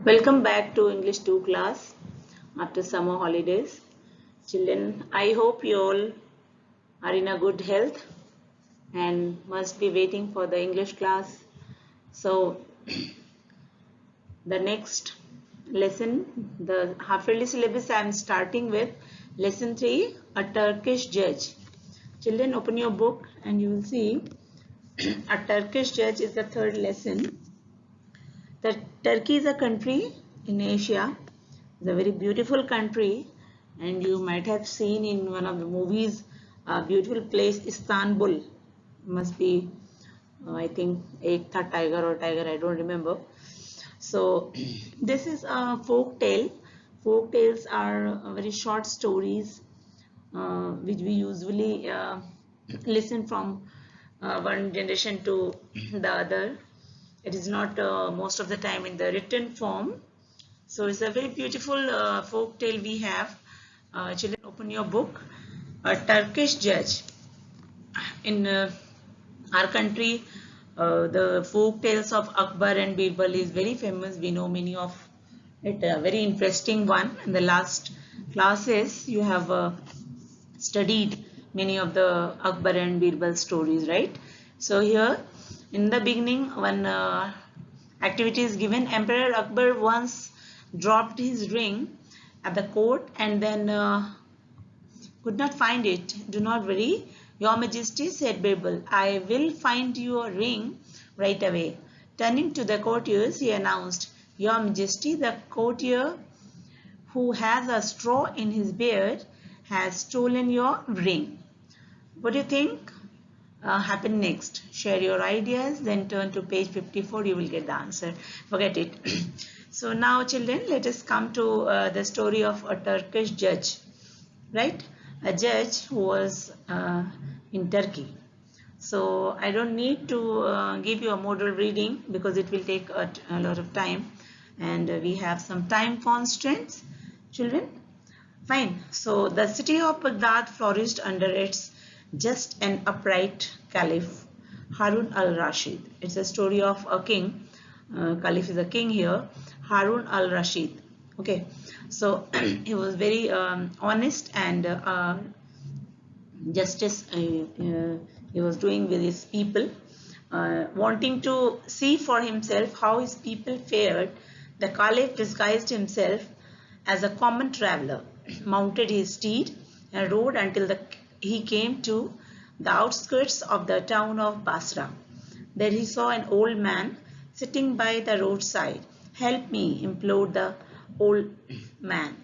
Welcome back to English 2 class after summer holidays. Children, I hope you all are in a good health and must be waiting for the English class. So, the next lesson, the half-yearly syllabus, I am starting with lesson 3, A Turkish Judge. Children, open your book and you will see A Turkish Judge is the third lesson. Turkey is a country in Asia. It's a very beautiful country, and you might have seen in one of the movies a beautiful place, Istanbul. Must be, I think, Ek Tha Tiger or Tiger, I don't remember. So, this is a folk tale. Folk tales are very short stories which we usually listen from one generation to the other. It is not most of the time in the written form. So it's a very beautiful folk tale we have. Children, open your book. A Turkish Judge. In our country, the folk tales of Akbar and Birbal is very famous. We know many of it. A very interesting one. In the last classes, you have studied many of the Akbar and Birbal stories, right? So here, in the beginning, one activity is given. Emperor Akbar once dropped his ring at the court and then could not find it. Do not worry, Your Majesty, said Birbal. I will find your ring right away. Turning to the courtiers, he announced, Your Majesty, the courtier who has a straw in his beard has stolen your ring. What do you think happen next? Share your ideas, then turn to page 54, you will get the answer. Forget it. So now children, let us come to the story of a Turkish judge, right? A judge who was in Turkey. So I don't need to give you a model reading because it will take a lot of time, and we have some time constraints, children. Fine. So the city of Baghdad flourished under its just and upright Caliph Harun al-Rashid. It's a story of a king. Caliph is a king here. Harun al-Rashid. Okay. So he was very honest and justice he was doing with his people. Wanting to see for himself how his people fared, the Caliph disguised himself as a common traveler, mounted his steed and rode until he came to the outskirts of the town of Basra. There he saw an old man sitting by the roadside. Help me, implored the old man.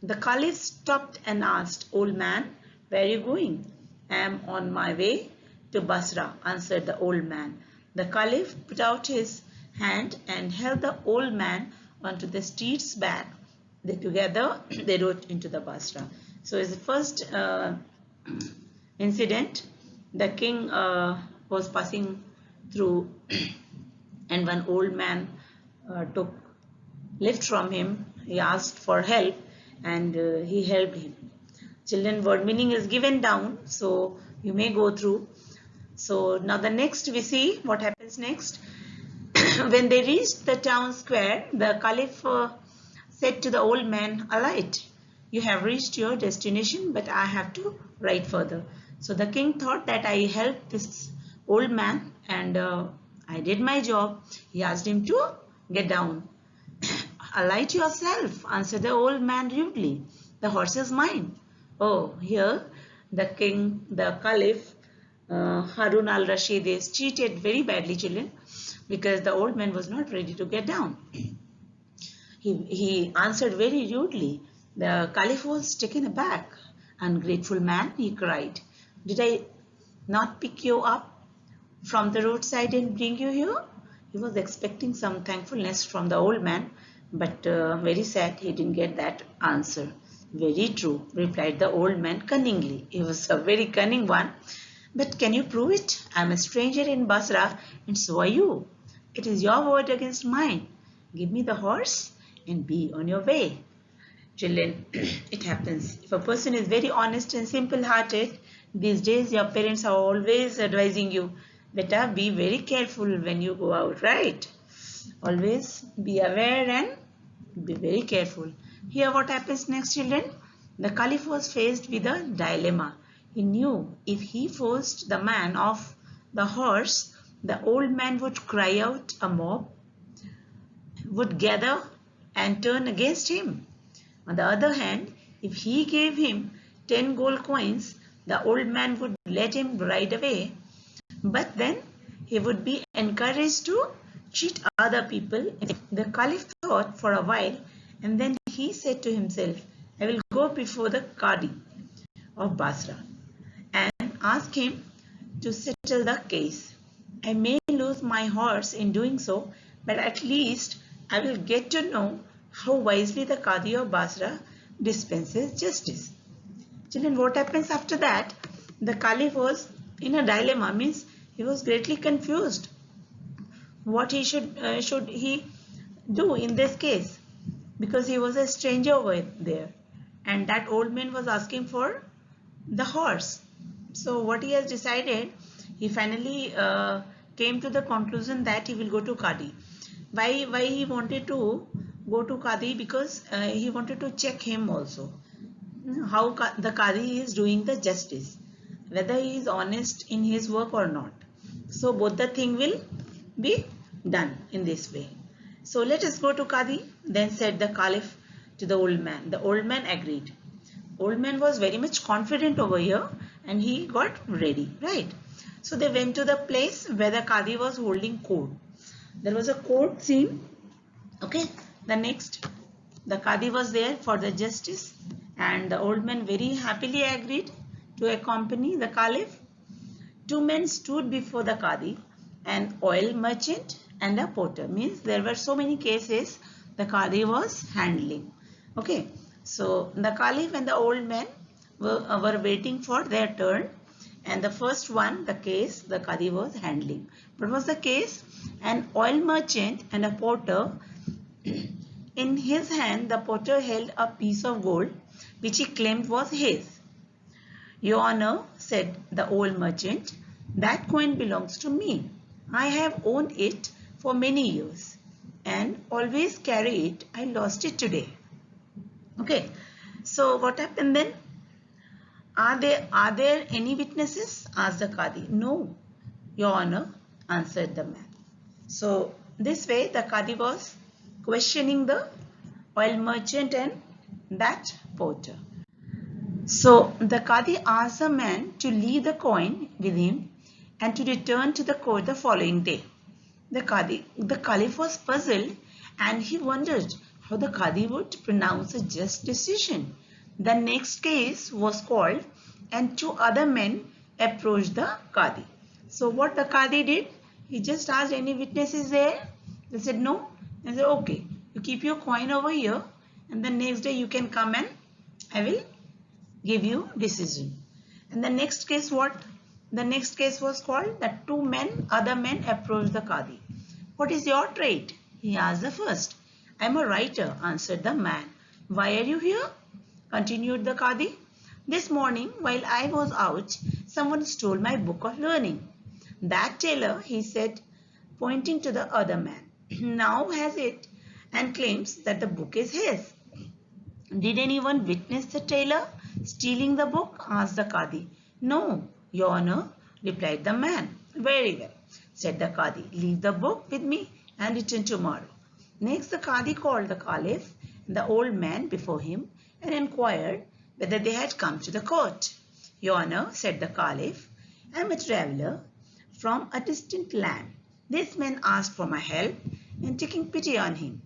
The Caliph stopped and asked, Old man, where are you going? I am on my way to Basra, answered the old man. The Caliph put out his hand and held the old man onto the steed's back. Together they rode into the Basra. So as the first incident, the king was passing through and one old man took lift from him. He asked for help and he helped him. Children, word meaning is given down, so you may go through. So now the next we see what happens next. When they reached the town square, the Caliph said to the old man, alight, you have reached your destination, but I have to ride further. So the king thought that I helped this old man and I did my job. He asked him to get down. Alight yourself, answered the old man rudely. The horse is mine. Oh, here the king, the Caliph, Harun al-Rashid is cheated very badly, children, because the old man was not ready to get down. He answered very rudely. The Caliph was taken aback. Ungrateful man, he cried. Did I not pick you up from the roadside and bring you here? He was expecting some thankfulness from the old man, but very sad he didn't get that answer. Very true, replied the old man cunningly. He was a very cunning one. But can you prove it? I am a stranger in Basra and so are you. It is your word against mine. Give me the horse and be on your way. Children, it happens. If a person is very honest and simple-hearted, these days your parents are always advising you, beta, be very careful when you go out, right? Always be aware and Be very careful. Here what happens next, children? The Caliph was faced with a dilemma. He knew if he forced the man off the horse, the old man would cry out, a mob would gather and turn against him. On the other hand, if he gave him 10 gold coins, the old man would let him ride away. But then he would be encouraged to cheat other people. The Caliph thought for a while, and then he said to himself, I will go before the Qadi of Basra and ask him to settle the case. I may lose my horse in doing so, but at least I will get to know how wisely the Qadi of Basra dispenses justice. Children, what happens after that? The Caliph was in a dilemma, means he was greatly confused. What he should he do in this case? Because he was a stranger over there, and that old man was asking for the horse. So what he has decided, he finally came to the conclusion that he will go to Qadi. Why he wanted to go to Qadi? Because he wanted to check him also, how the Qadi is doing the justice, whether he is honest in his work or not. So both the thing will be done in this way. So let us go to Qadi. Then said the Caliph to the old man. The old man agreed. Old man was very much confident over here, and he got ready, right? So they went to the place where the Qadi was holding court. There was a court scene. Okay. The next, the Qadi was there for the justice, and the old man very happily agreed to accompany the Caliph. Two men stood before the Qadi, an oil merchant and a porter. Means there were so many cases the Qadi was handling. Okay, so the Caliph and the old man were waiting for their turn, and the first one, the case the Qadi was handling. What was the case? An oil merchant and a porter. In his hand, the porter held a piece of gold which he claimed was his. Your Honor, said the old merchant, that coin belongs to me. I have owned it for many years and always carry it. I lost it today. Okay, so what happened then? Are there any witnesses? Asked the Qadi. No, Your Honor, answered the man. So this way the Qadi was questioning the oil merchant and that porter. So the Qadi asked the man to leave the coin with him and to return to the court the following day. The Caliph was puzzled, and he wondered how the Qadi would pronounce a just decision. The next case was called, and two other men approached the Qadi. So what the Qadi did, he just asked, any witnesses there? They said no. They said, okay, you keep your coin over here, and the next day you can come and I will give you decision. And the next case, what? The next case was called that other men approached the Qadi. What is your trade? He asked the first. I am a writer, answered the man. Why are you here? Continued the Qadi. This morning, while I was out, someone stole my book of learning. That tailor, he said, pointing to the other man, now has it and claims that the book is his. Did anyone witness the tailor stealing the book? Asked the Qadi. No, Your Honor, replied the man. Very well, said the Qadi. Leave the book with me and return tomorrow. Next, the Qadi called the Caliph and the old man before him and inquired whether they had come to the court. Your Honor, said the Caliph, I am a traveller from a distant land. This man asked for my help, and taking pity on him,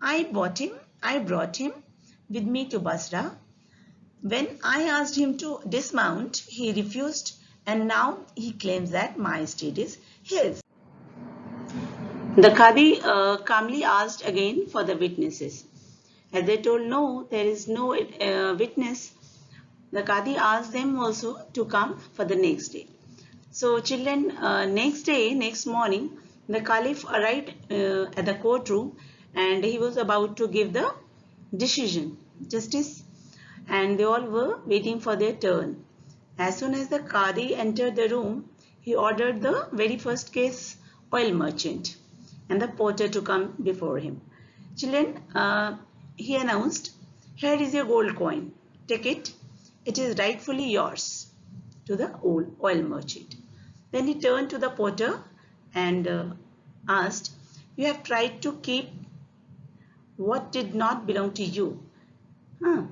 I brought him with me to Basra. When I asked him to dismount, he refused, and now he claims that my estate is his. The Qadi calmly asked again for the witnesses. As they told no, there is no witness, the Qadi asked them also to come for the next day. So children, next morning, the Caliph arrived at the courtroom, and he was about to give the justice, and they all were waiting for their turn. As soon as the Qadi entered the room, he ordered the very first case oil merchant and the porter to come before him. Children, he announced, "Here is your gold coin. Take it. It is rightfully yours," to the oil merchant. Then he turned to the porter and asked, "You have tried to keep what did not belong to you." Huh?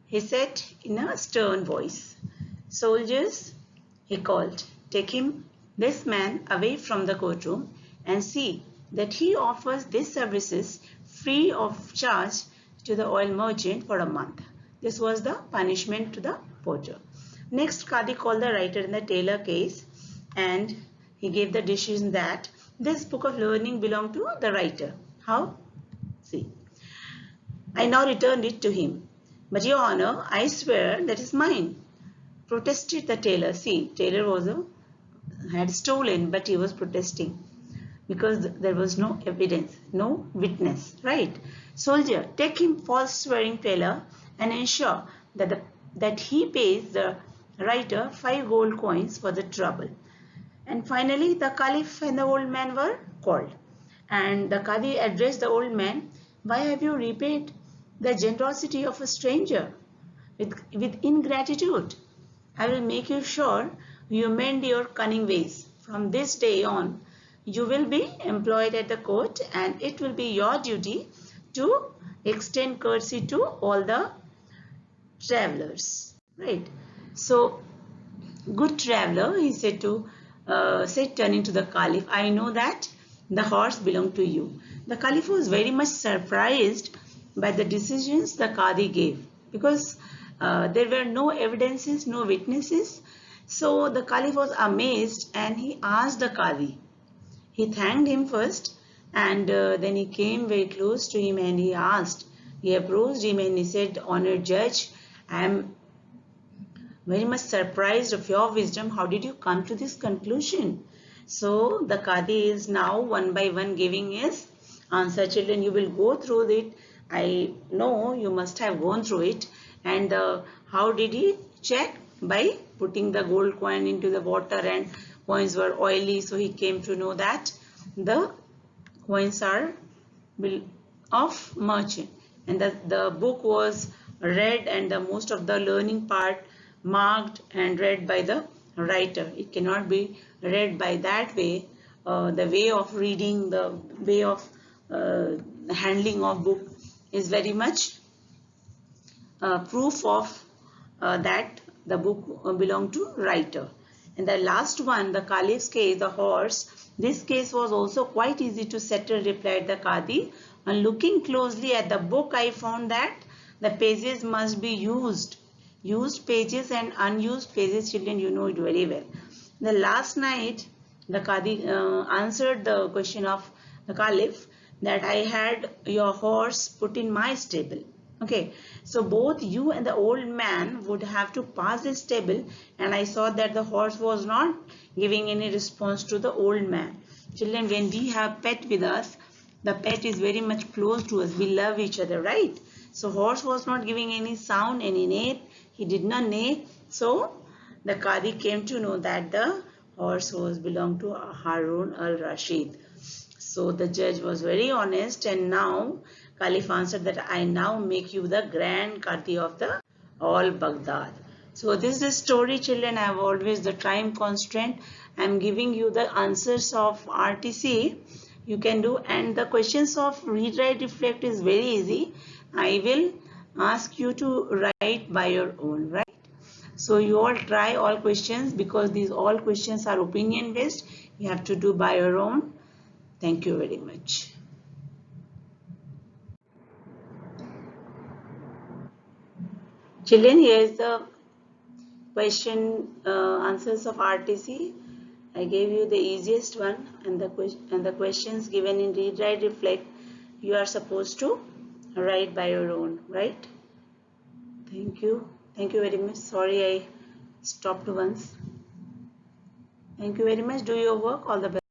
He said in a stern voice. "Soldiers," he called, "take this man away from the courtroom and see that he offers these services free of charge to the oil merchant for a month." This was the punishment to the porter. Next, Qadi called the writer in the Taylor case and he gave the decision that this book of learning belonged to the writer. How? See, "I now returned it to him. But your honor, I swear that is mine," protested the tailor. See, Taylor had stolen, but he was protesting because there was no evidence, no witness, right? "Soldier, take him, false swearing tailor, and ensure that he pays the writer 5 gold coins for the trouble." And finally, the Caliph and the old man were called. And the Qadi addressed the old man, "Why have you repaid the generosity of a stranger with ingratitude? I will make you sure you mend your cunning ways. From this day on, you will be employed at the court and it will be your duty to extend courtesy to all the travelers." Right? So, "Good traveler," he said turning to the Caliph, "I know that the horse belonged to you." The Caliph was very much surprised by the decisions the Qadi gave because there were no evidences, no witnesses. So the Caliph was amazed and he asked the Qadi. He thanked him first and then he came very close to him and he approached him and he said, "Honored judge, I am very much surprised of your wisdom. How did you come to this conclusion?" So the Qadi is now one by one giving his answer. Children, you will go through it. I know you must have gone through it. And how did he check? By putting the gold coin into the water and coins were oily. So he came to know that the coins are of merchant. And the book was read and the most of the learning part marked and read by the writer. It cannot be read by that way. The way of reading, the way of handling of book is very much proof of that the book belonged to writer. And the last one, the Caliph's case, the horse, this case was also quite easy to settle, replied the Qadi. On looking closely at the book, I found that the pages must be used pages and unused pages. Children, you know it very well. The last night, the Qadi answered the question of the Caliph that I had your horse put in my stable. Okay, so both you and the old man would have to pass this stable, and I saw that the horse was not giving any response to the old man. Children, when we have pet with us, the pet is very much close to us. We love each other, right? So horse was not giving any sound, any neigh. He did not neigh. So the Qadi came to know that the horse was belonged to Harun al-Rashid. So the judge was very honest, and now Caliph answered that I now make you the grand Qadi of the all Baghdad. So this is the story, children. I have always the time constraint. I am giving you the answers of RTC. You can do, and the questions of read, write, reflect is very easy. I will ask you to write by your own, right? So you all try all questions because these all questions are opinion based. You have to do by your own. Thank you very much. Children, here is the question answers of RTC. I gave you the easiest one, and the questions given in read, write, reflect, you are supposed to write by your own, right? Thank you. Thank you very much. Sorry I stopped once. Thank you very much. Do your work. All the best.